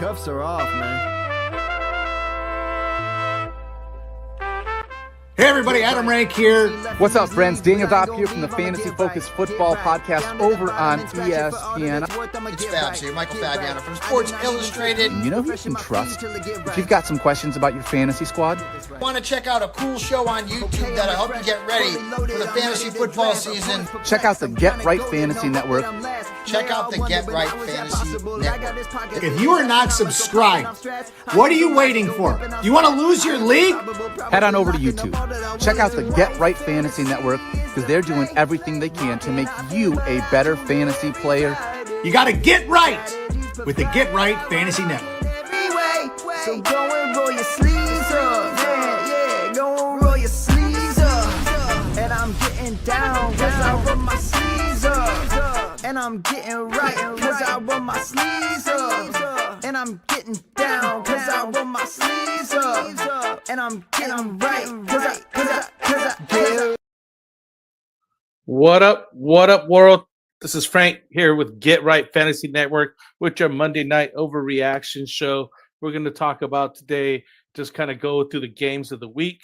cuffs are off, man. Hey everybody, Adam Rank here. What's up, friends? Daniel Dopp here from the Fantasy Focused Football Podcast over on ESPN. It's Fabs here, Michael Fabiano from Sports Illustrated. You know who you can trust if you've got some questions about your fantasy squad? Want to check out a cool show on YouTube that'll help you get ready for the fantasy football season? Check out the Get Right Fantasy Network. Check out the Get Right Fantasy Network. If you are not subscribed, what are you waiting for? You want to lose your league? Head on over to YouTube. Check out the Get Right Fantasy Network because they're doing everything they can to make you a better fantasy player. You got to get right with the Get Right Fantasy Network. So go and roll your sleeves up. Yeah, go and roll your sleeves up. And I'm getting down cause I roll my sleeves up. And I'm getting right cause I roll my sleeves up. And I'm getting down cause I roll my sleeves up. And I'm getting right cause I What up, world? This is Frank here with Get Right Fantasy Network with your Monday night overreaction show. We're going to talk about today, just kind of go through the games of the week.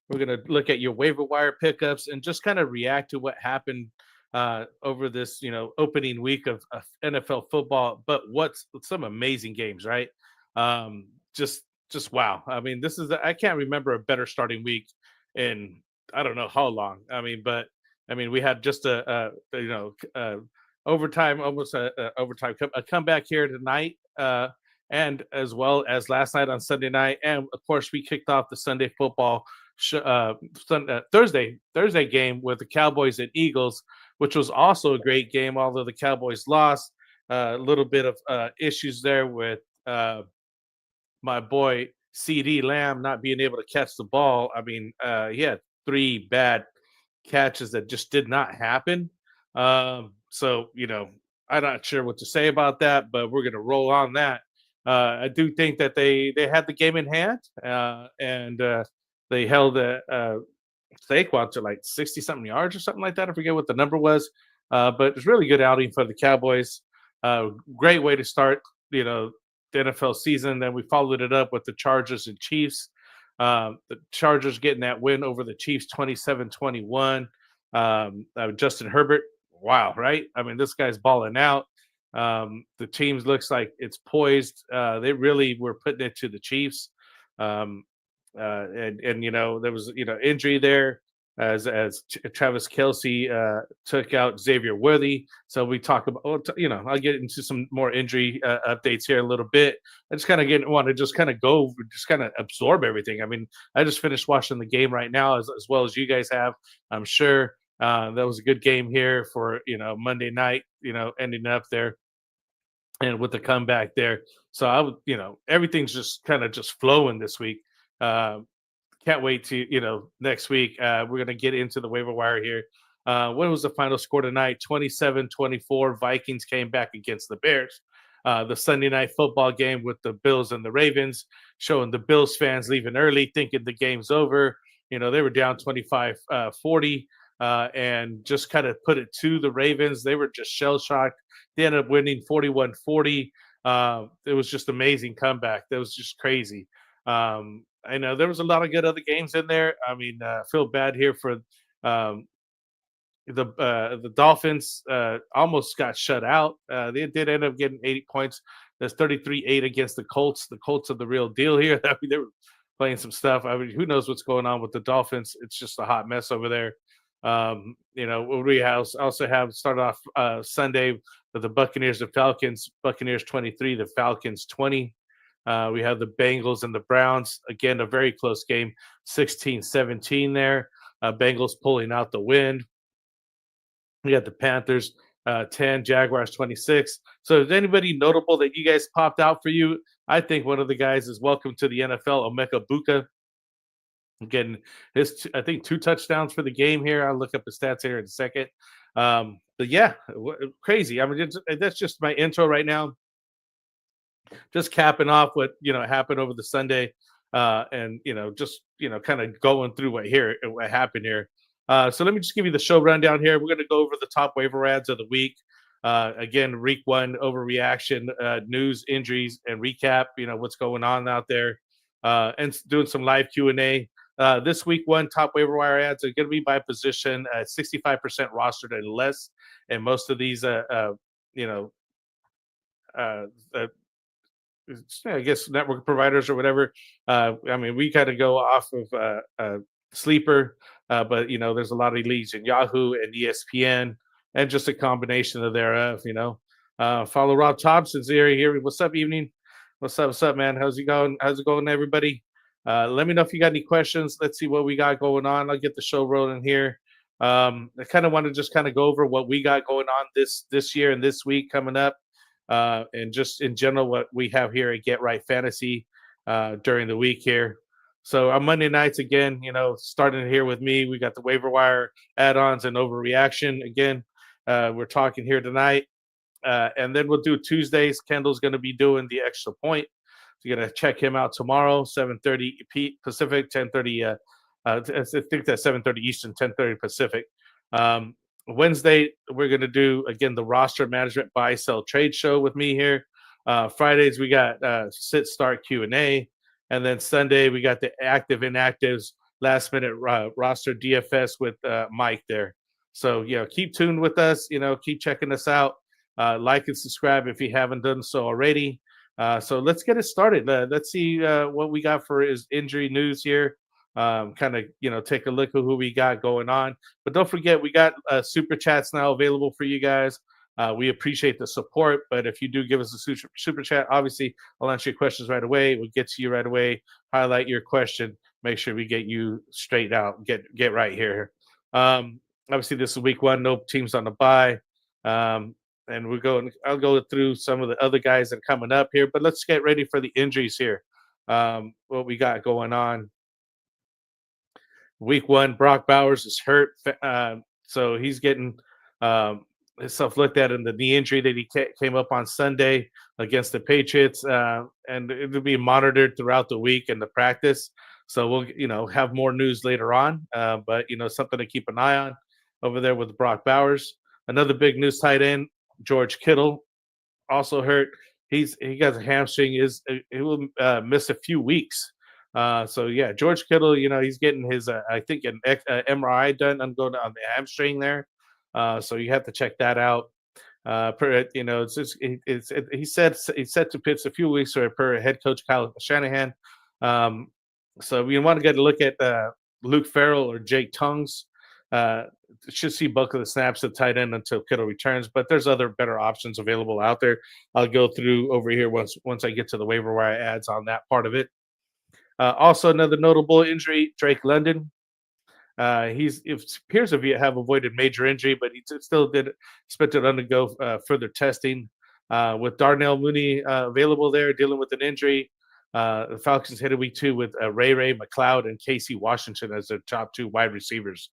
We're going to look at your waiver wire pickups and just kind of react to what happened over this, opening week of NFL football. But what's some amazing games, right? Just wow. I mean, I can't remember a better starting week in I don't know how long. We had just overtime, almost overtime, a comeback here tonight, and as well as last night on Sunday night, and of course we kicked off the Sunday football Thursday game with the Cowboys and Eagles, which was also a great game. Although the Cowboys lost, a little bit of issues there with my boy CD Lamb not being able to catch the ball. I mean, he had 3 bad catches that just did not happen. So, I'm not sure what to say about that, but we're going to roll on that. I do think that they had the game in hand, and they held Saquon to like 60-something yards or something like that. I forget what the number was, but it's really good outing for the Cowboys. Great way to start, the NFL season. Then we followed it up with the Chargers and Chiefs. The Chargers getting that win over the Chiefs 27-21. Justin Herbert, wow, right? I mean, this guy's balling out. The team looks like it's poised. They really were putting it to the Chiefs. And there was, injury there as Travis Kelce took out Xavier Worthy. So we talk about, I'll get into some more injury updates here in a little bit. I just kind of want to just kind of absorb everything. I mean, I just finished watching the game right now as well as you guys have, I'm sure. That was a good game here for, Monday night, ending up there and with the comeback there. So I would, everything's just kind of just flowing this week. Can't wait to, next week, we're going to get into the waiver wire here. What was the final score tonight? 27-24. Vikings came back against the Bears. The Sunday night football game with the Bills and the Ravens, showing the Bills fans leaving early, thinking the game's over. They were down 25-40 and just kind of put it to the Ravens. They were just shell-shocked. They ended up winning 41-40. It was just amazing comeback. That was just crazy. I know there was a lot of good other games in there. I mean, I feel bad here for the Dolphins. Almost got shut out. They did end up getting 80 points. That's 33-8 against the Colts. The Colts are the real deal here. I mean, they were playing some stuff. I mean, who knows what's going on with the Dolphins? It's just a hot mess over there. We also have started off Sunday with the Buccaneers and Falcons. Buccaneers 23, the Falcons 20. We have the Bengals and the Browns. Again, a very close game, 16-17 there. Bengals pulling out the win. We got the Panthers 10, Jaguars 26. So is anybody notable that you guys popped out for you? I think one of the guys is welcome to the NFL, Emeka Buka. Getting his, I think, 2 touchdowns for the game here. I'll look up the stats here in a second. But yeah, crazy. I mean, that's just my intro right now. Just capping off what happened over the Sunday, and kind of going through what happened here. So let me just give you the show rundown here. We're going to go over the top waiver ads of the week. Again, week 1 overreaction, news, injuries, and recap. What's going on out there, and doing some live Q&A. This week 1 top waiver wire ads are going to be by position, 65% rostered and less, and most of these, I guess network providers or whatever. We kind of go off of Sleeper, but there's a lot of leads in Yahoo and ESPN, and just a combination of thereof. Follow Rob Thompson's here. What's up, evening? What's up, man? How's it going? How's it going, everybody? Let me know if you got any questions. Let's see what we got going on. I'll get the show rolling here. I kind of want to just kind of go over what we got going on this year and this week coming up. And just in general, what we have here at Get Right Fantasy during the week here. So on Monday nights, again, starting here with me, we got the waiver wire add-ons and overreaction. Again, we're talking here tonight. And then we'll do Tuesdays. Kendall's going to be doing the extra point. So you're going to check him out tomorrow, 7:30 Pacific, 10:30. I think that's 7:30 Eastern, 10:30 Pacific. Wednesday, we're going to do, again, the roster management buy, sell, trade show with me here. Fridays, we got sit, start, Q&A. And then Sunday, we got the active, inactives, last minute roster DFS with Mike there. So, keep tuned with us. Keep checking us out. Like and subscribe if you haven't done so already. So let's get it started. Let's see what we got for his injury news here. Kind of, take a look at who we got going on. But don't forget, we got super chats now available for you guys. We appreciate the support, but if you do give us a super chat, obviously I'll answer your questions right away. We'll get to you right away, highlight your question, make sure we get you straight out, get right here. Obviously this is week 1, no teams on the bye. And I'll go through some of the other guys that are coming up here, but let's get ready for the injuries here. What we got going on. Week 1, Brock Bowers is hurt, so he's getting himself looked at in the knee injury that he came up on Sunday against the Patriots, and it'll be monitored throughout the week in the practice. So we'll, have more news later on, but something to keep an eye on over there with Brock Bowers. Another big news tight end, George Kittle, also hurt. He got a hamstring. He will miss a few weeks. So yeah, George Kittle, he's getting his, I think an MRI done on the hamstring there. So you have to check that out. He's set to pitch a few weeks per head coach Kyle Shanahan. So we want to get a look at Luke Farrell or Jake Tongues. Should see bulk of the snaps at tight end until Kittle returns, but there's other better options available out there. I'll go through over here once I get to the waiver wire ads on that part of it. Also, another notable injury, Drake London. It appears to have avoided major injury, but he still did expect to undergo further testing. With Darnell Mooney available there, dealing with an injury, the Falcons headed week 2 with Ray McLeod and Casey Washington as their top 2 wide receivers.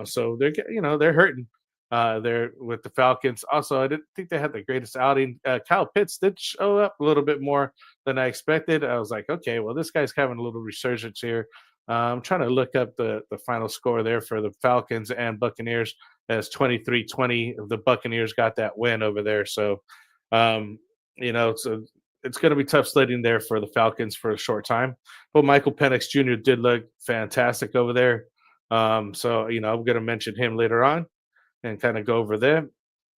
So they're hurting there with the Falcons. Also, I didn't think they had the greatest outing. Kyle Pitts did show up a little bit more than I expected. I was like, okay, well, this guy's having a little resurgence here. I'm trying to look up the final score there for the Falcons and Buccaneers as 23-20. The Buccaneers got that win over there. So, so it's going to be tough sledding there for the Falcons for a short time. But Michael Penix Jr. did look fantastic over there. So, I'm going to mention him later on and kind of go over there.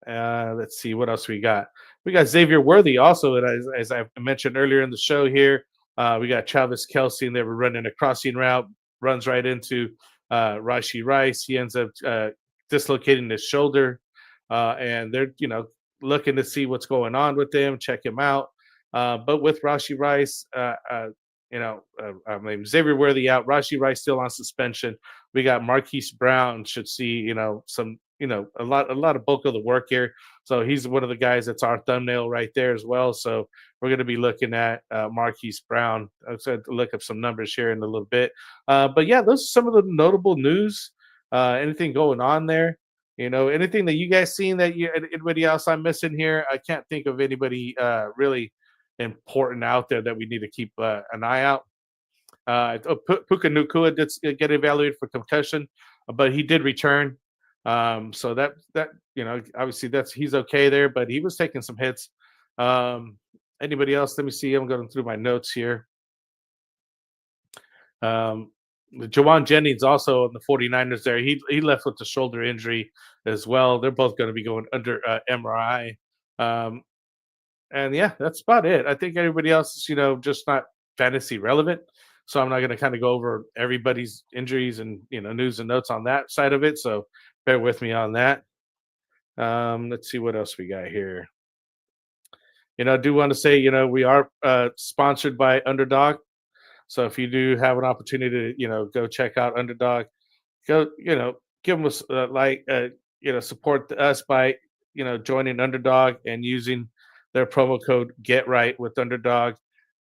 Let's see what else we got. We got Xavier Worthy also, as I mentioned earlier in the show here. We got Travis Kelce, and they were running a crossing route, runs right into Rashee Rice. He ends up dislocating his shoulder, and they're looking to see what's going on with him, check him out. But with Rashee Rice, Xavier Worthy out, Rashee Rice still on suspension. We got Marquise Brown should see some a lot of bulk of the work here. So he's one of the guys that's our thumbnail right there as well. So we're going to be looking at Marquise Brown. I'll to look up some numbers here in a little bit. But yeah, those are some of the notable news. Anything going on there? Anything that you guys seen that anybody else I'm missing here? I can't think of anybody really important out there that we need to keep an eye out. Puka Nacua did get evaluated for concussion, but he did return. So that obviously he's okay there, but he was taking some hits. Anybody else? Let me see. I'm going through my notes here. Jawan Jennings also on the 49ers there. He left with the shoulder injury as well. They're both going to be going under MRI. And yeah, that's about it. I think everybody else is, just not fantasy relevant. So I'm not going to kind of go over everybody's injuries and, news and notes on that side of it. So bear with me on that. Let's see what else we got here. I do want to say, we are sponsored by Underdog. So if you do have an opportunity to, go check out Underdog, go, give them a support us by, joining Underdog and using their promo code Get Right with Underdog.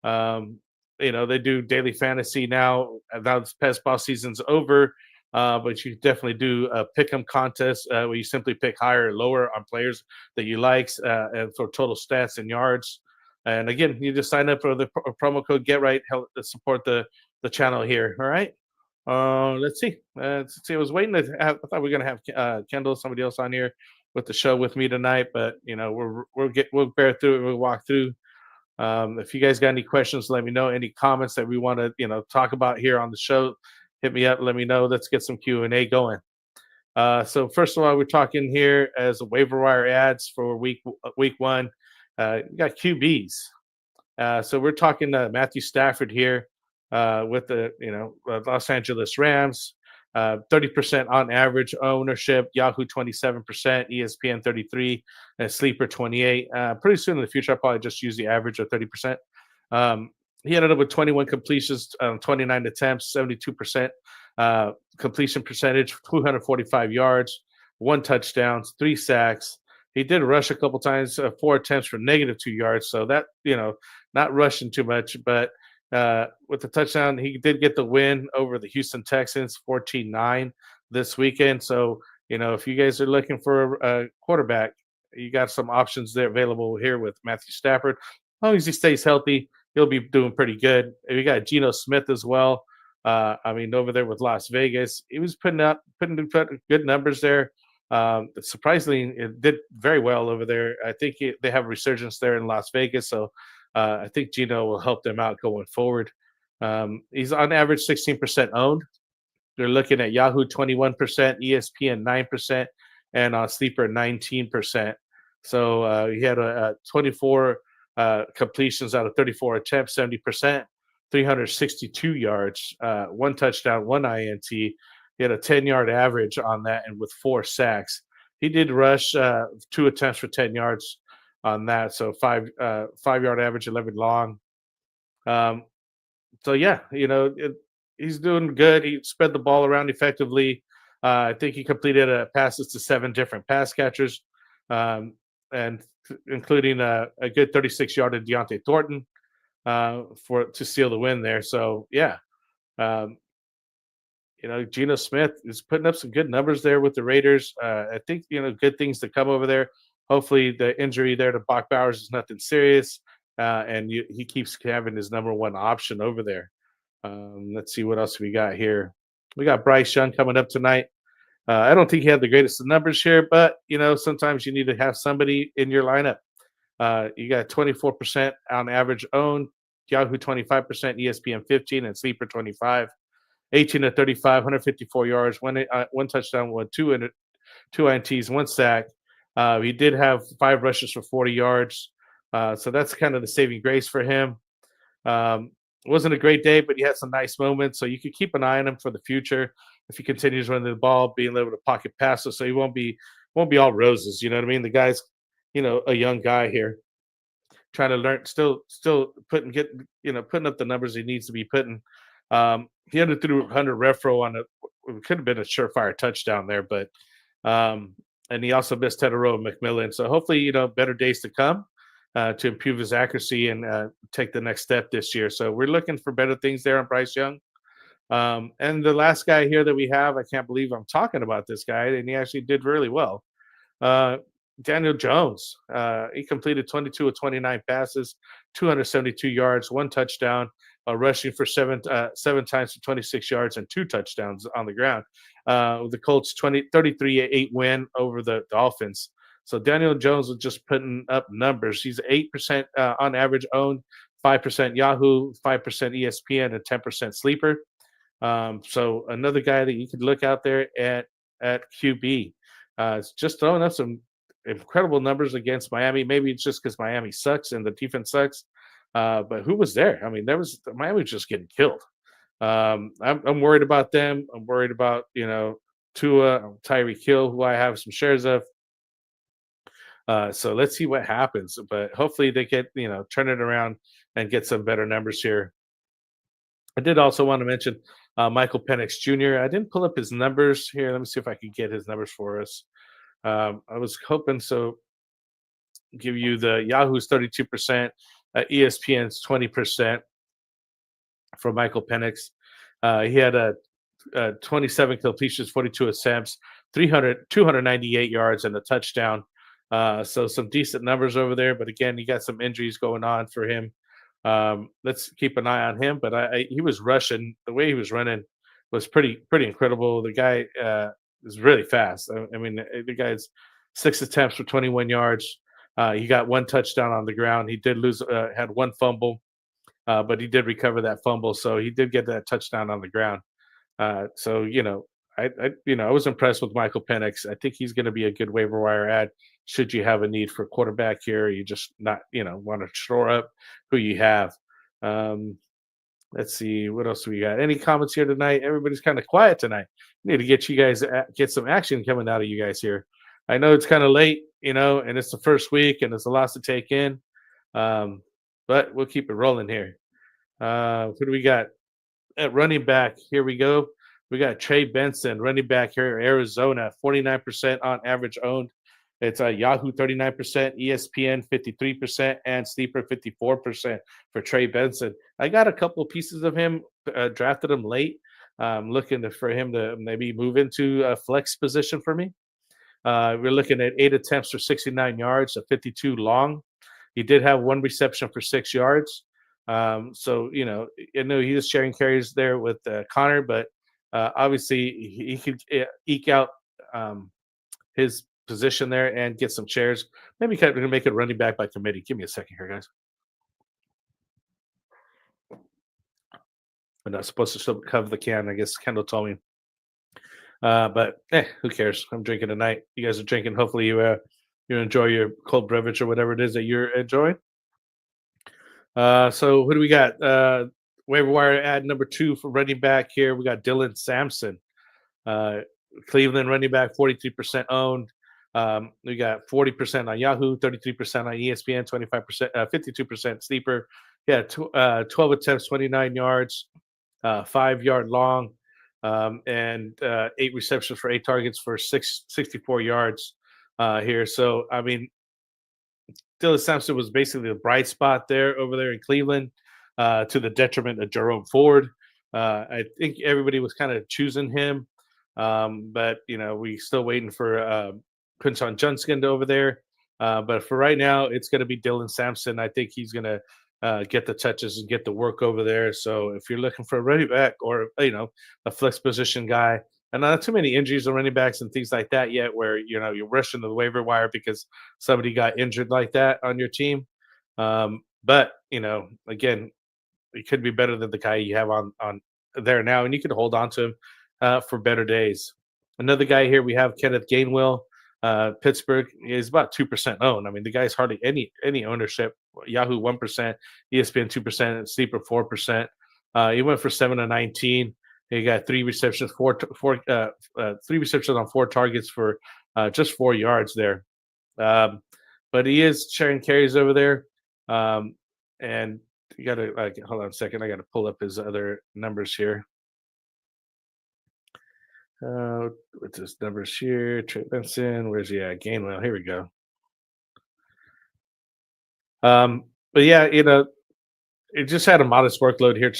They do daily fantasy now. Now this past ball season's over, but you definitely do a pick'em contest where you simply pick higher or lower on players that you like and for total stats and yards. And again, you just sign up for the promo code Get Right, help support the channel here. All right. Let's see. I was waiting I thought we were gonna have Kendall, somebody else on here with the show with me tonight, but we'll bear through it. We'll walk through. If you guys got any questions, let me know. Any comments that we want to talk about here on the show, hit me up. Let me know. Let's get some Q&A going. So first of all, we're talking here as a waiver wire ads for week one. We got QBs. So we're talking Matthew Stafford here with the Los Angeles Rams. 30% on average ownership, Yahoo 27%, ESPN 33%, and Sleeper 28%. Pretty soon in the future, I'll probably just use the average of 30%. He ended up with 21 completions, 29 attempts, 72% completion percentage, 245 yards, 1 touchdown, 3 sacks. He did rush a couple times, 4 attempts for -2 yards. So that, not rushing too much, but with the touchdown, he did get the win over the Houston Texans, 14-9 this weekend. So, if you guys are looking for a quarterback, you got some options there available here with Matthew Stafford. As long as he stays healthy, he'll be doing pretty good. We got Geno Smith as well. Over there with Las Vegas, he was putting good numbers there. Surprisingly, it did very well over there. I think they have a resurgence there in Las Vegas. So, I think Geno will help them out going forward. He's on average 16% owned. They're looking at Yahoo 21%, ESPN 9%, and on Sleeper 19%. So he had a 24 completions out of 34 attempts, 70%, 362 yards, 1 touchdown, 1 INT. He had a 10-yard average on that, and with 4 sacks. He did rush 2 attempts for 10 yards on that, so 5-yard average, 11 long. So yeah, he's doing good. He spread the ball around effectively. I think he completed passes to 7 different pass catchers, and including a good 36-yard Deontay Thornton to seal the win there. So yeah, Geno Smith is putting up some good numbers there with the Raiders. I think good things to come over there. Hopefully the injury there to Bach Bowers is nothing serious, and he keeps having his number 1 option over there. Let's see what else we got here. We got Bryce Young coming up tonight. I don't think he had the greatest of numbers here, but sometimes you need to have somebody in your lineup. You got 24% on average owned, Yahoo 25%, ESPN 15%, and Sleeper 25%. 18 to 35, 154 yards, 1 touchdown, 2 INTs, 1 sack. He did have 5 rushes for 40 yards. So that's kind of the saving grace for him. It wasn't a great day, but he had some nice moments. So you could keep an eye on him for the future if he continues running the ball, being able to pocket passes. So he won't be all roses. You know what I mean? The guy's, a young guy here, trying to learn, still putting up the numbers he needs to be putting. He underthrew Hunter Renfrow on it could have been a surefire touchdown there, but and he also missed Tedero McMillan. So hopefully, better days to come to improve his accuracy and take the next step this year. So we're looking for better things there on Bryce Young. And the last guy here that we have, I can't believe I'm talking about this guy, and he actually did really well. Daniel Jones, he completed 22 of 29 passes, 272 yards, 1 touchdown, rushing for seven times for 26 yards and 2 touchdowns on the ground. The Colts 33-8 win over the Dolphins. So Daniel Jones was just putting up numbers. He's 8% on average owned, 5% Yahoo, 5% ESPN, and 10% sleeper. So another guy that you could look out there at QB. It's just throwing up some incredible numbers against Miami. Maybe it's just because Miami sucks and the defense sucks. But who was there? I mean, Miami was just getting killed. I'm worried about them. I'm worried about Tua, Tyreek Hill, who I have some shares of. So let's see what happens. But hopefully they get turn it around and get some better numbers here. I did also want to mention Michael Penix Jr. I didn't pull up his numbers here. Let me see if I can get his numbers for us. I was hoping so. Give you the Yahoo's 32%, ESPN's 20% for Michael Penix. He had a 27 completions, 42 attempts, 298 yards, and a touchdown. So some decent numbers over there. But again, you got some injuries going on for him. Let's keep an eye on him. But he was rushing. The way he was running was pretty incredible. The guy is really fast. I mean, the guy's 6 attempts for 21 yards. He got 1 touchdown on the ground. He did lose, had 1 fumble, but he did recover that fumble. So he did get that touchdown on the ground. So I was impressed with Michael Penix. I think he's going to be a good waiver wire ad. Should you have a need for quarterback here, you just not want to shore up who you have. Let's see what else we got. Any comments here tonight? Everybody's kind of quiet tonight. We need to get you guys get some action coming out of you guys here. I know it's kind of late, and it's the first week and there's a lot to take in. But we'll keep it rolling here. Who do we got? At running back, here we go. We got Trey Benson, running back here in Arizona, 49% on average owned. It's Yahoo 39%, ESPN 53%, and Sleeper 54% for Trey Benson. I got a couple pieces of him, drafted him late. Looking for him to maybe move into a flex position for me. We're looking at 8 attempts for 69 yards, a 52 long. He did have 1 reception for 6 yards. So, I know he was sharing carries there with Connor, but obviously he could eke out his position there and get some shares. Maybe kind of make it running back by committee. Give me a second here, guys. I'm not supposed to still cover the can. I guess Kendall told me. But who cares? I'm drinking tonight. You guys are drinking. Hopefully you enjoy your cold beverage or whatever it is that you're enjoying. So who do we got? Waiver wire ad number 2 for running back here. We got Dylan Sampson. Cleveland running back, 43% owned. We got 40% on Yahoo, 33% on ESPN, 25%, 52% sleeper. Yeah, 12 attempts, 29 yards, 5-yard long, and 8 receptions for 8 targets for 64 yards here. So, I mean, Dylan Sampson was basically the bright spot over there in Cleveland, to the detriment of Jerome Ford. I think everybody was kind of choosing him, but we still waiting for Quinton Judkins over there. But for right now, it's going to be Dylan Sampson. I think he's going to get the touches and get the work over there. So if you're looking for a running back or a flex position guy, and not too many injuries on running backs and things like that yet, where you're rushing to the waiver wire because somebody got injured like that on your team. But again, it could be better than the guy you have on there now, and you can hold on to him for better days. Another guy here we have Kenneth Gainwell, Pittsburgh. Is about 2% owned. I mean, the guy's hardly any ownership. Yahoo 1%, ESPN 2%, Sleeper 4%. He went for 7 to 19. He got 3 receptions, 3 receptions on 4 targets for just 4 yards there. But he is sharing carries over there. And you got to hold on a second. I got to pull up his other numbers here. What's his numbers here? Trey Benson. Where's he at? Gainwell. Here we go. But yeah, it just had a modest workload here,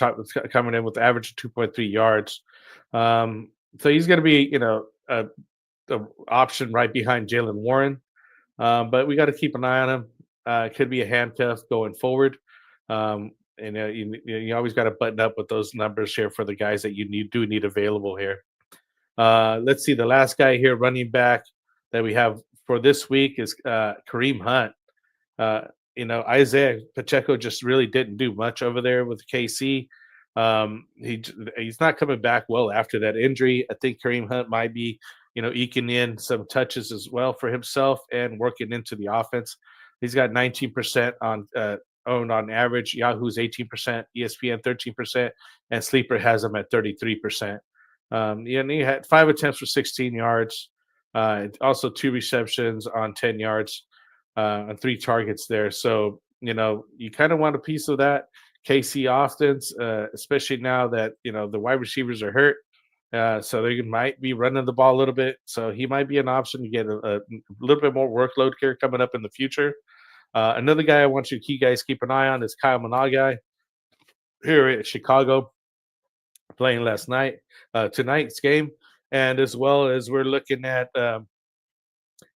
coming in with an average of 2.3 yards. So he's going to be, the option right behind Jalen Warren. But we got to keep an eye on him. It could be a handcuff going forward. And you always got to button up with those numbers here for the guys that you do need available here. Let's see. The last guy here, running back that we have for this week is Kareem Hunt. Isaiah Pacheco just really didn't do much over there with KC. He's not coming back well after that injury. I think Kareem Hunt might be, eking in some touches as well for himself and working into the offense. He's got 19% on owned on average. Yahoo's 18%, ESPN 13%, and Sleeper has him at 33%. He had 5 attempts for 16 yards, also 2 receptions on 10 yards, on 3 targets there. So, you kind of want a piece of that KC offense, especially now that, the wide receivers are hurt. So they might be running the ball a little bit. So he might be an option to get a little bit more workload here coming up in the future. Another guy I want you guys keep an eye on is Kyle Managai here at Chicago, playing tonight's game. And as well as we're looking at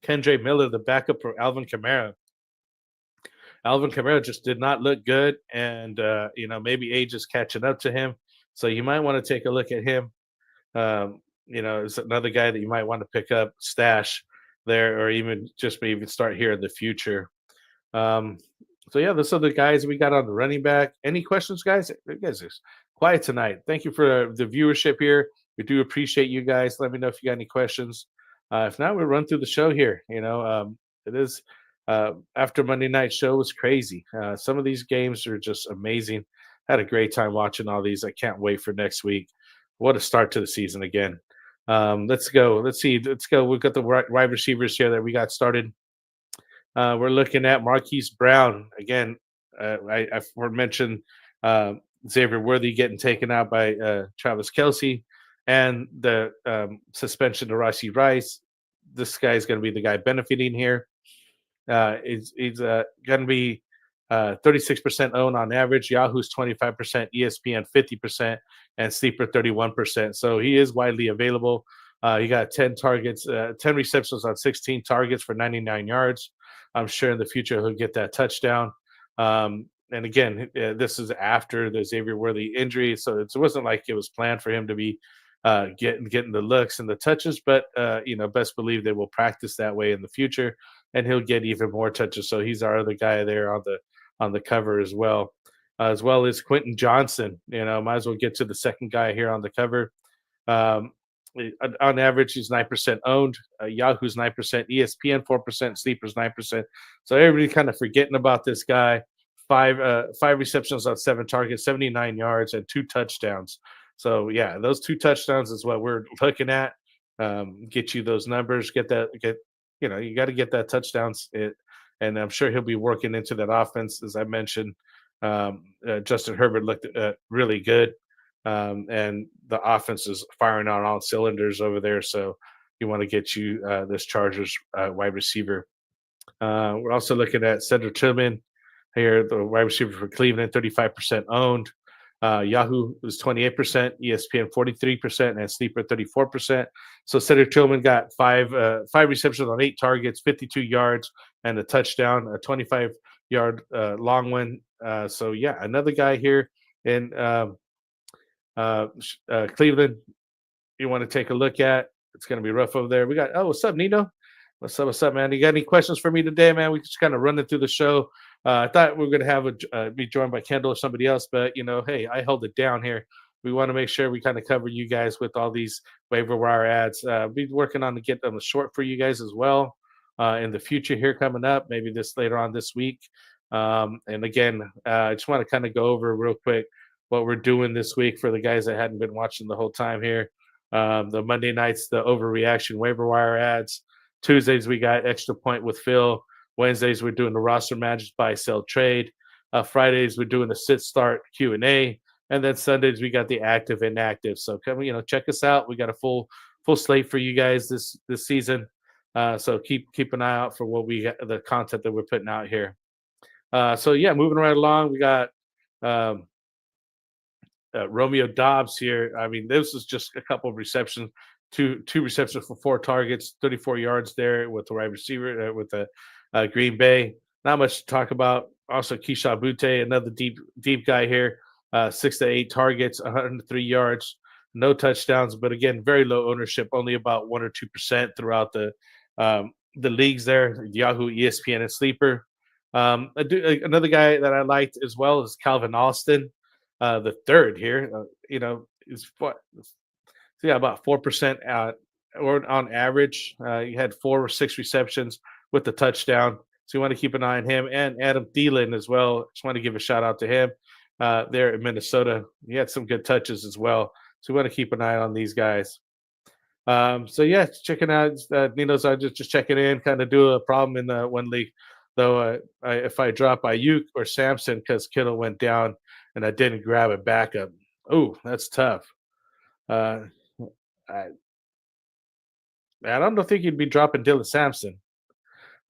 Kendre Miller, the backup for Alvin Kamara. Alvin Kamara just did not look good, and maybe age is catching up to him. So you might want to take a look at him. It's another guy that you might want to pick up, stash there, or even just maybe start here in the future. Those are the guys we got on the running back. Any questions, guys? You guys are quiet tonight. Thank you for the viewership here. We do appreciate you guys. Let me know if you got any questions. If not, we'll run through the show here. It is after Monday night show was crazy. Some of these games are just amazing. Had a great time watching all these. I can't wait for next week. What a start to the season again. Let's go. Let's go. We've got the wide receivers here that we got started. We're looking at Marquise Brown. Again, I mentioned Xavier Worthy getting taken out by Travis Kelce and the suspension to Rashee Rice. This guy is going to be the guy benefiting here. He's going to be 36% owned on average. Yahoo's 25%, ESPN 50%, and Sleeper 31%. So he is widely available. He got 10 receptions on 16 targets for 99 yards. I'm sure in the future he'll get that touchdown. And again, this is after the Xavier Worthy injury, so it wasn't like it was planned for him to be getting the looks and the touches. But best believe they will practice that way in the future, and he'll get even more touches. So he's our other guy there on the cover as well as Quentin Johnson. Might as well get to the second guy here on the cover. On average, he's 9% owned. Yahoo's 9%, ESPN 4%, Sleeper's 9%. So everybody kind of forgetting about this guy. 5 receptions on 7 targets, 79 yards, and 2 touchdowns. So yeah, those 2 touchdowns is what we're looking at. Get you those numbers. You got to get that touchdowns. And I'm sure he'll be working into that offense, as I mentioned. Justin Herbert looked really good. And the offense is firing on all cylinders over there. So you want to get you this Chargers wide receiver. We're also looking at Cedric Tillman here, the wide receiver for Cleveland, 35% owned. Yahoo is 28%, ESPN 43%, and Sleeper 34%. So Cedric Tillman got 5 receptions on 8 targets, 52 yards, and a touchdown, a 25-yard long one. So yeah, another guy here in Cleveland you want to take a look at. It's going to be rough over there. We got, what's up, Nino? What's up, man? You got any questions for me today, man? We just kind of running through the show. I thought we were going to have be joined by Kendall or somebody else, but hey, I held it down here. We want to make sure we kind of cover you guys with all these waiver wire ads. Be working on to get them short for you guys as well in the future here coming up, maybe later on this week. And again, I just want to kind of go over real quick what we're doing this week for the guys that hadn't been watching the whole time here. The Monday nights, the Overreaction waiver wire ads. Tuesdays, we got Extra Point with Phil. Wednesdays, we're doing the roster managers buy, sell, trade. Fridays, we're doing the sit, start, Q&A. And then Sundays, we got the active, inactive. So come, check us out. We got a full slate for you guys this season. So keep an eye out for what we got, the content that we're putting out here. So yeah, moving right along, we got Romeo Doubs here. I mean, this is just a couple of receptions, two receptions for 4 targets, 34 yards there with the wide receiver with the Green Bay. not much to talk about. Also, Keyshawn Butte, another deep guy here, 6 to 8 targets, 103 yards, no touchdowns, but again, very low ownership, only about 1 or 2% throughout the leagues there, Yahoo, ESPN, and Sleeper. Another guy that I liked as well is Calvin Austin, the third here. Is what? So yeah, about 4% or on average. He had 4 or 6 receptions with the touchdown. So you want to keep an eye on him, and Adam Thielen as well. Just want to give a shout out to him there in Minnesota. He had some good touches as well. So we want to keep an eye on these guys. So yeah, checking out Nino's. I just checking in, kind of do a problem in the one league. Though if I drop Ayuk or Samson because Kittle went down and I didn't grab it back up. Oh, that's tough. I don't think he'd be dropping Dylan Sampson.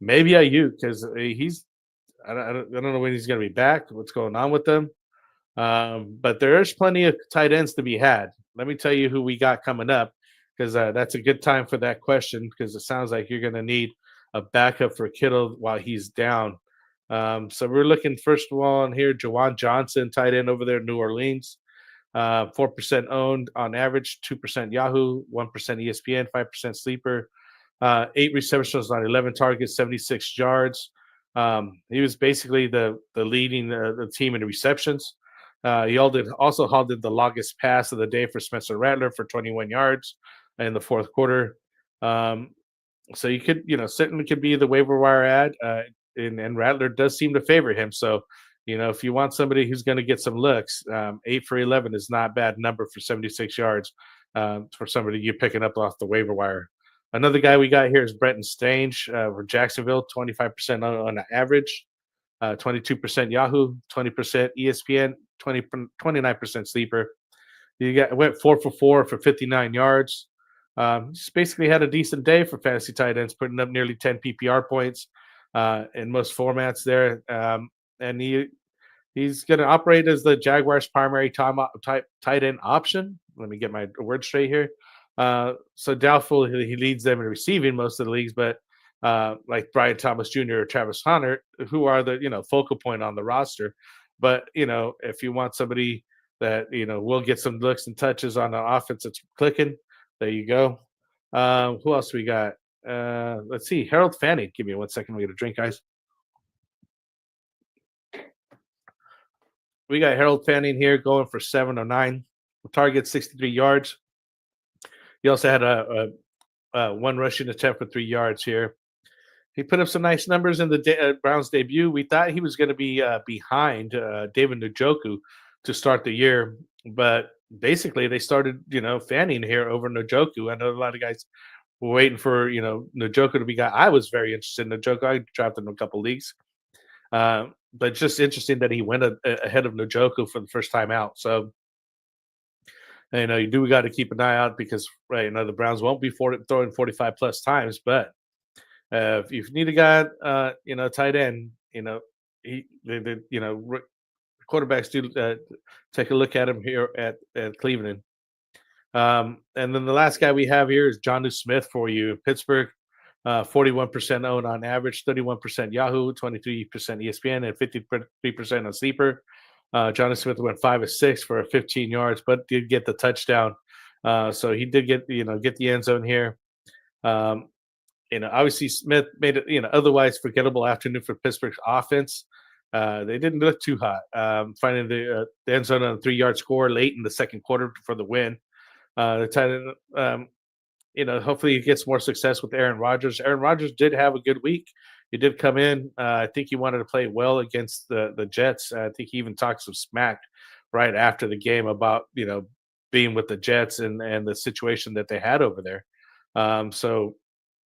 Maybe Ayuk because I don't know when he's going to be back. What's going on with them? But there's plenty of tight ends to be had. Let me tell you who we got coming up because that's a good time for that question because it sounds like you're going to need a backup for Kittle while he's down. So we're looking first of all on here, Jawan Johnson, tight end over there in New Orleans. 4% owned on average, 2% Yahoo, 1% ESPN, 5% Sleeper, 8 receptions on 11 targets, 76 yards. He was basically the leading the team in receptions. He also halted the longest pass of the day for Spencer Rattler for 21 yards in the fourth quarter. So you could, certainly could be the waiver wire ad, and Rattler does seem to favor him. So, if you want somebody who's going to get some looks, 8 for 11 is not a bad number for 76 yards for somebody you're picking up off the waiver wire. Another guy we got here is Brenton Stange for Jacksonville, 25% on the average, 22% Yahoo, 20% ESPN, 29% Sleeper. Went 4 for 4 for 59 yards. Just basically had a decent day for fantasy tight ends, putting up nearly 10 PPR points in most formats there. And he's going to operate as the Jaguars' primary tight end option. Let me get my word straight here. So doubtful he leads them in receiving most of the leagues, but like Brian Thomas Jr. or Travis Hunter, who are the focal point on the roster. But if you want somebody that will get some looks and touches on the offense that's clicking, there you go. Who else we got? Let's see. Harold Fanning. Give me 1 second. We get a drink, guys. We got Harold Fanning here going for 7 or 9. Target 63 yards. He also had a 1 rushing attempt for 3 yards here. He put up some nice numbers in the Browns debut. We thought he was going to be behind David Njoku to start the year, but basically they started, Fanning here over Njoku. I know a lot of guys were waiting for, Njoku to be guy. I was very interested in Njoku. I drafted him in a couple leagues. But just interesting that he went ahead of Njoku for the first time out. So, you do got to keep an eye out because, the Browns won't be throwing 45 plus times. But if you need a guy, tight end, quarterbacks do take a look at him here at Cleveland. And then the last guy we have here is Jonnu Smith for you, Pittsburgh. 41% owned on average, 31% Yahoo, 23% ESPN, and 53% on Sleeper. Jonnu Smith went 5 of 6 for 15 yards, but did get the touchdown. So he did get the end zone here. Obviously Smith made it, otherwise forgettable afternoon for Pittsburgh's offense. They didn't look too hot. Finding the end zone on a 3-yard score late in the second quarter for the win. The tight end, hopefully he gets more success with Aaron Rodgers. Aaron Rodgers did have a good week. He did come in. I think he wanted to play well against the Jets. I think he even talked some smack right after the game about, being with the Jets and the situation that they had over there. So,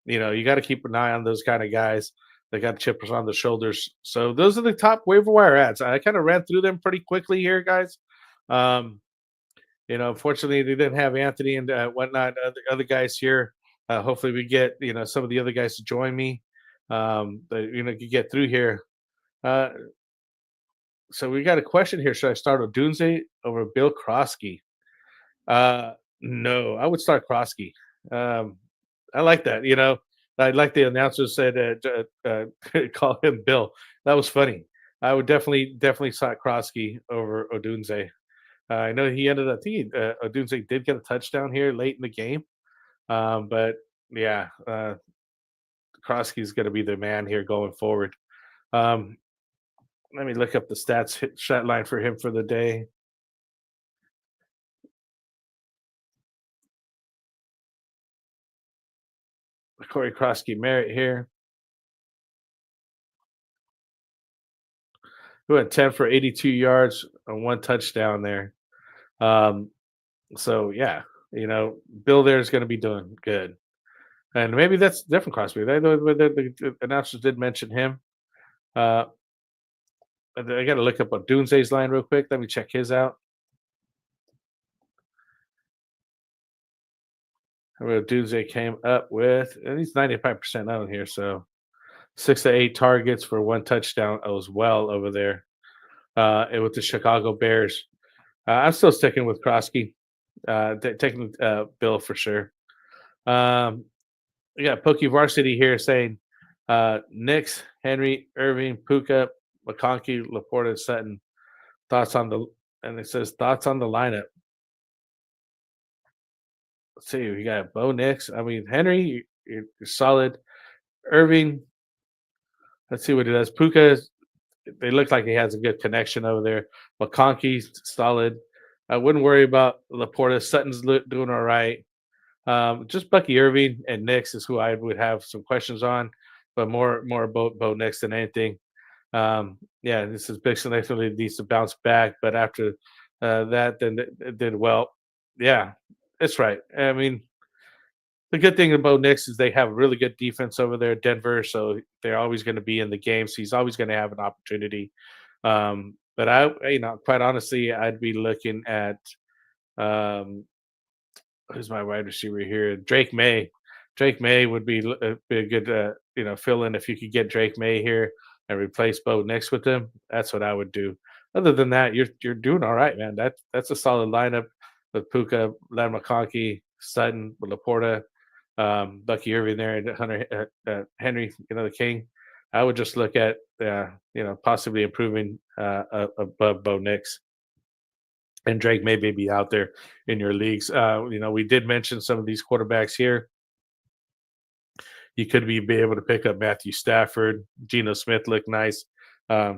you got to keep an eye on those kind of guys. They got chippers on the shoulders. So those are the top waiver wire ads. I kind of ran through them pretty quickly here, guys. Unfortunately, they didn't have Anthony and whatnot. Other guys here. Hopefully, we get some of the other guys to join me. Could get through here. So we got a question here. Should I start Odunze over Bill Krosky? No, I would start Krosky. I like that. I like the announcer said, call him Bill. That was funny. I would definitely slot Krosky over Odunze. I know he ended up. I think Odunze did get a touchdown here late in the game, but yeah, Krosky's going to be the man here going forward. Let me look up the stat line for him for the day. Corey Krosky Merritt here. Who had 10 for 82 yards and 1 touchdown there. So yeah, Bill there is going to be doing good. And maybe that's different Crosby. The announcers did mention him. I got to look up Odunze's line real quick. Let me check his out. Odunze came up with, and he's 95% owned here, so 6 to 8 targets for 1 touchdown as well over there. And with the Chicago Bears, I'm still sticking with Krosky, taking Bill for sure. We got Pokey Varsity here saying Nix, Henry, Irving, Puka, McConkey, Laporta, Sutton. And it says thoughts on the lineup. Let's see, we got Bo Nix. I mean, Henry, you're solid. Irving, let's see what he does. Puka, they look like he has a good connection over there. McConkey, solid. I wouldn't worry about Laporta. Sutton's doing all right. Just Bucky Irving and Nix is who I would have some questions on, but more Bo Nix than anything. Yeah, this is Bixson definitely needs to bounce back, but after that, then it did well. Yeah, that's right. I mean, the good thing about Nix is they have a really good defense over there at Denver, so they're always going to be in the game. So he's always going to have an opportunity. But quite honestly, I'd be looking at who's my wide receiver here? Drake May. Drake May would be a good fill in if you could get Drake May here and replace Bo Nix with him. That's what I would do. Other than that, you're doing all right, man. That's a solid lineup with Puka, Len McConkey, Sutton, Laporta, Bucky Irving there, and Hunter Henry, the King. I would just look at possibly improving above Bo Nix. And Drake may be out there in your leagues. We did mention some of these quarterbacks here. You could be able to pick up Matthew Stafford. Geno Smith looked nice as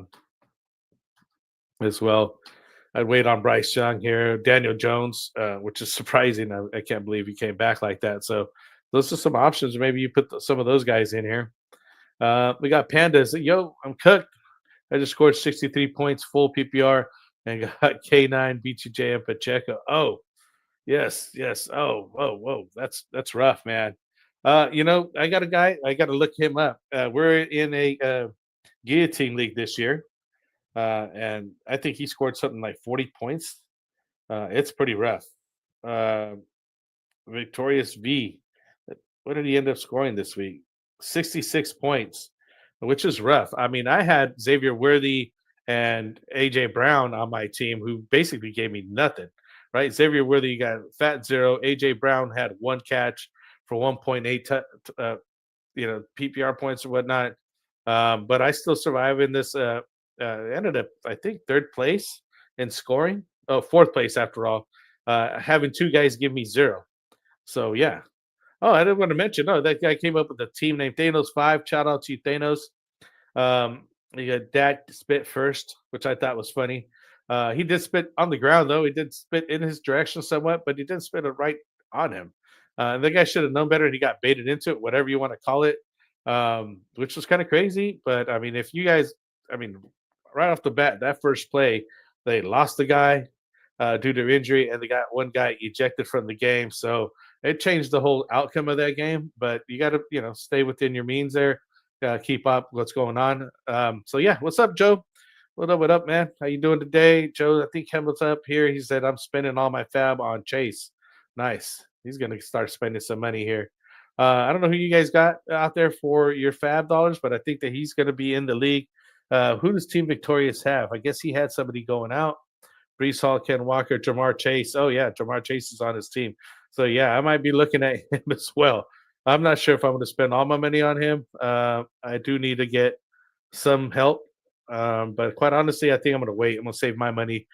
well. I'd wait on Bryce Young here. Daniel Jones, which is surprising. I can't believe he came back like that. So those are some options. Maybe you put some of those guys in here. We got Pandas. Yo, I'm cooked. I just scored 63 points, full PPR, and got K9, BTJ, and Pacheco. Oh, yes. Oh, whoa. That's rough, man. I got a guy. I got to look him up. We're in a guillotine league this year, and I think he scored something like 40 points. It's pretty rough. Victorious V. What did he end up scoring this week? 66 points, which is rough. I mean, I had Xavier Worthy and AJ Brown on my team who basically gave me nothing, right? Xavier Worthy got fat 0. AJ Brown had 1 catch for 1.8 PPR points or whatnot. But I still survive in this. Ended up, I think, 3rd place in scoring. Oh, 4th place after all. Having 2 guys give me 0. So yeah. Oh, I didn't want to mention. No, that guy came up with a team named Thanos 5. Shout out to you, Thanos. You got Dak spit first, which I thought was funny. He did spit on the ground, though. He did spit in his direction somewhat, but he didn't spit it right on him. The guy should have known better. He got baited into it, whatever you want to call it, which was kind of crazy. But, I mean, if you guys – right off the bat, that first play, they lost the guy due to injury, and they got one guy ejected from the game. So it changed the whole outcome of that game. But you got to, stay within your means there. Keep up what's going on. So, yeah, what's up, Joe? What up, man? How you doing today? Joe, I think Campbell's up here. He said, I'm spending all my fab on Chase. Nice. He's going to start spending some money here. I don't know who you guys got out there for your fab dollars, but I think that he's going to be in the league. Who does Team Victorious have? I guess he had somebody going out. Brees Hall, Ken Walker, Jamar Chase. Oh, yeah, Jamar Chase is on his team. So, yeah, I might be looking at him as well. I'm not sure if I'm going to spend all my money on him. I do need to get some help, but quite honestly, I think I'm going to wait. I'm going to save my money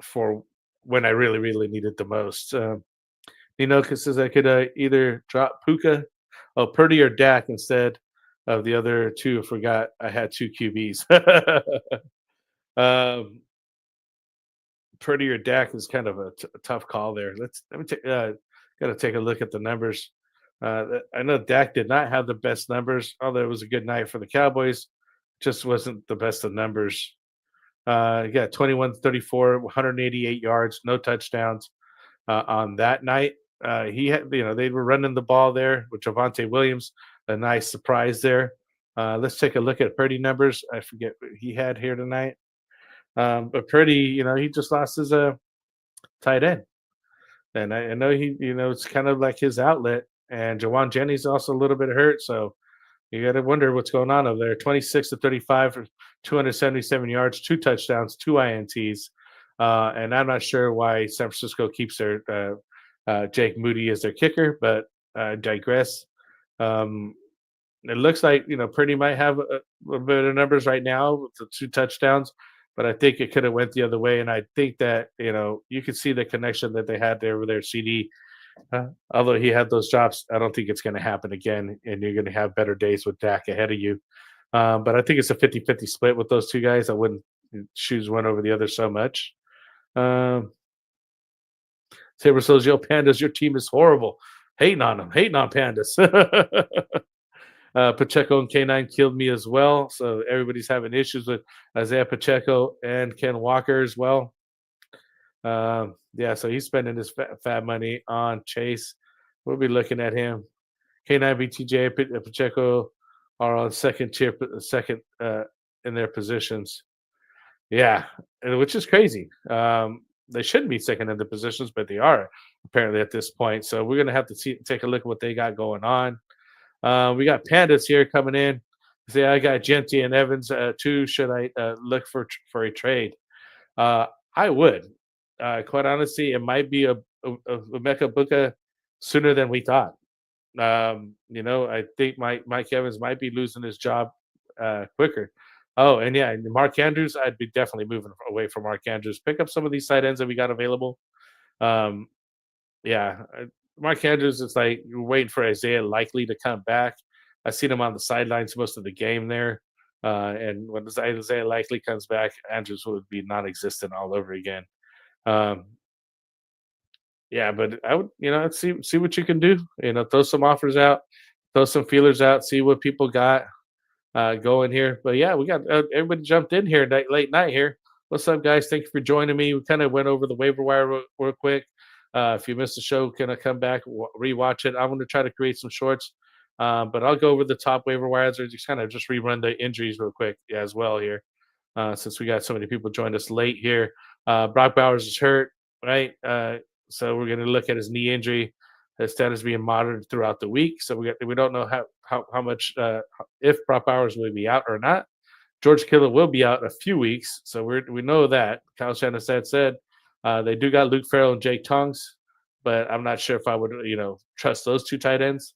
for when I really, really need it the most. Because I could either drop Purdy or Dak instead of the other two. I forgot I had two QBs. Purdy or Dak is kind of a tough call there. Let me got to take a look at the numbers. I know Dak did not have the best numbers, although it was a good night for the Cowboys. Just wasn't the best of numbers. He got 21-34, 188 yards, no touchdowns on that night. He had, they were running the ball there with Javonte Williams, a nice surprise there. Let's take a look at Purdy numbers. I forget what he had here tonight. But Purdy, he just lost his tight end. And I know it's kind of like his outlet. And Jawan Jennings also a little bit hurt. So you got to wonder what's going on over there. 26-35 for 277 yards, 2 touchdowns, 2 INTs. And I'm not sure why San Francisco keeps their Jake Moody as their kicker, but I digress. It looks like, Purdy might have a little bit of numbers right now with the 2 touchdowns, but I think it could have went the other way. And I think that, you could see the connection that they had there with their CD. Although he had those drops, I don't think it's going to happen again, and you're going to have better days with Dak ahead of you. But I think it's a 50-50 split with those two guys. I wouldn't choose one over the other so much. Saber says, yo, Pandas, your team is horrible. Hating on them. Hating on Pandas. Pacheco and K9 killed me as well. So everybody's having issues with Isaiah Pacheco and Ken Walker as well. So he's spending his fat money on Chase. We'll be looking at him. K9, BTJ, Pacheco are on second in their positions. Yeah, which is crazy. They shouldn't be second in the positions, but they are apparently at this point. So we're gonna have to take a look at what they got going on. We got Pandas here coming in. Say, I got Genty and Evans too. Should I look for a trade? I would. Quite honestly, it might be a Mecca Buka sooner than we thought. I think Mike Evans might be losing his job quicker. Oh, and yeah, Mark Andrews, I'd be definitely moving away from Mark Andrews. Pick up some of these tight ends that we got available. Mark Andrews is like you're waiting for Isaiah Likely to come back. I seen him on the sidelines most of the game there. And when Isaiah Likely comes back, Andrews would be non-existent all over again. But I would, see what you can do. Throw some offers out, throw some feelers out, see what people got going here. But yeah, we got everybody jumped in here late night here. What's up, guys? Thank you for joining me. We kind of went over the waiver wire real quick. If you missed the show, can I come back, rewatch it? I'm going to try to create some shorts, but I'll go over the top waiver wires or just kind of just rerun the injuries real quick as well here, since we got so many people joined us late here. Brock Bowers is hurt, right? So we're going to look at his knee injury. His status being monitored throughout the week. So we don't know how much if Brock Bowers will be out or not. George Kittle will be out a few weeks, so we know that. Kyle Shanahan said they do got Luke Farrell and Jake Tongs, but I'm not sure if I would trust those 2 tight ends.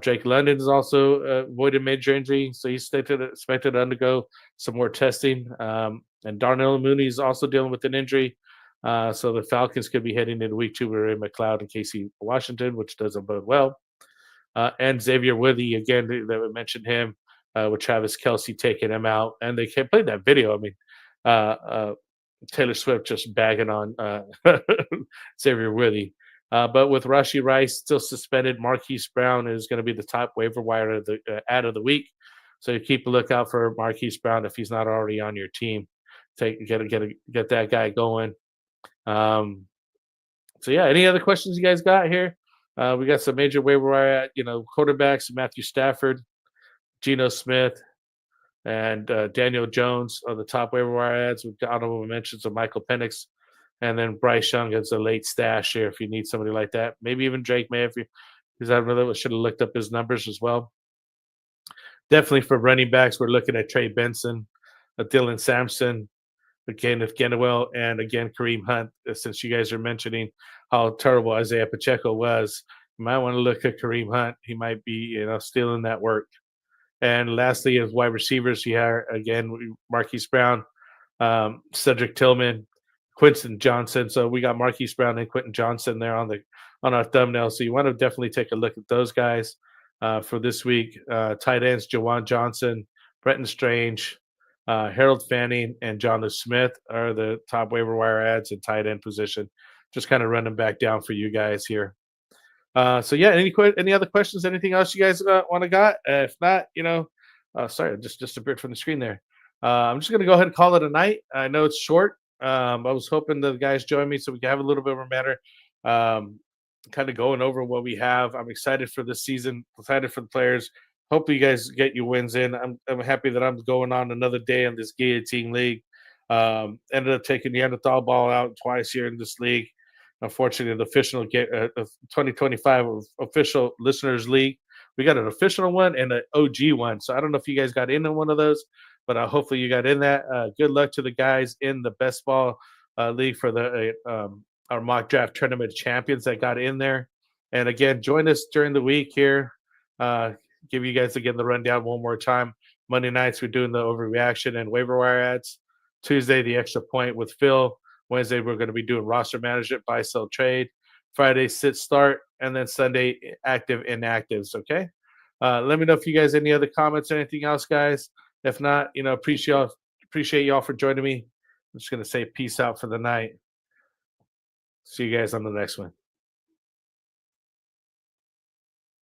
Drake London is also avoided major injury, so he's expected to undergo some more testing. And Darnell Mooney is also dealing with an injury. So the Falcons could be heading into week 2 with Ray McLeod and Casey Washington, which doesn't bode well. And Xavier Woolley, again, that we mentioned him, with Travis Kelce taking him out. And they can't play that video. I mean, Taylor Swift just bagging on Xavier Woolley. But with Rashee Rice still suspended, Marquise Brown is going to be the top waiver wire ad of the week. So you keep a lookout for Marquise Brown if he's not already on your team. Get that guy going. Any other questions you guys got here? We got some major waiver wire, quarterbacks: Matthew Stafford, Geno Smith, and Daniel Jones are the top waiver wire ads. We've got honorable mentions of Michael Penix, and then Bryce Young as a late stash here if you need somebody like that. Maybe even Drake May because I really should have looked up his numbers as well. Definitely for running backs, we're looking at Trey Benson, Dylan Sampson, again, if Gainwell, and again, Kareem Hunt, since you guys are mentioning how terrible Isaiah Pacheco was. You might want to look at Kareem Hunt. He might be, stealing that work. And lastly, is wide receivers. You have again Marquise Brown, Cedric Tillman, Quentin Johnson. So we got Marquise Brown and Quentin Johnson there on our thumbnail. So you want to definitely take a look at those guys for this week. Tight ends: Jawan Johnson, Brenton Strange, Harold Fanning, and Jonathan Smith are the top waiver wire ads in tight end position. Just kind of running back down for you guys here. So yeah, any other questions? Anything else you guys want to got? If not, sorry, I just disappeared from the screen there. I'm just gonna go ahead and call it a night. I know it's short. I was hoping the guys join me so we can have a little bit of a matter, kind of going over what we have. I'm excited for this season. Excited for the players. Hope you guys get your wins in. I'm happy that I'm going on another day in this guillotine league. Ended up taking Neanderthal ball out twice here in this league. Unfortunately, the official 2025 official listeners league, we got an official one and an OG one. So I don't know if you guys got into one of those, but hopefully you got in that. Good luck to the guys in the best ball league for our mock draft tournament champions that got in there. And again, join us during the week here. Give you guys again the rundown one more time. Monday nights we're doing the overreaction and waiver wire ads. Tuesday the extra point with Phil. Wednesday, we're going to be doing roster management, buy, sell, trade. Friday, sit, start. And then Sunday, active, inactives, okay? Let me know if you guys any other comments or anything else, guys. If not, appreciate y'all for joining me. I'm just going to say peace out for the night. See you guys on the next one.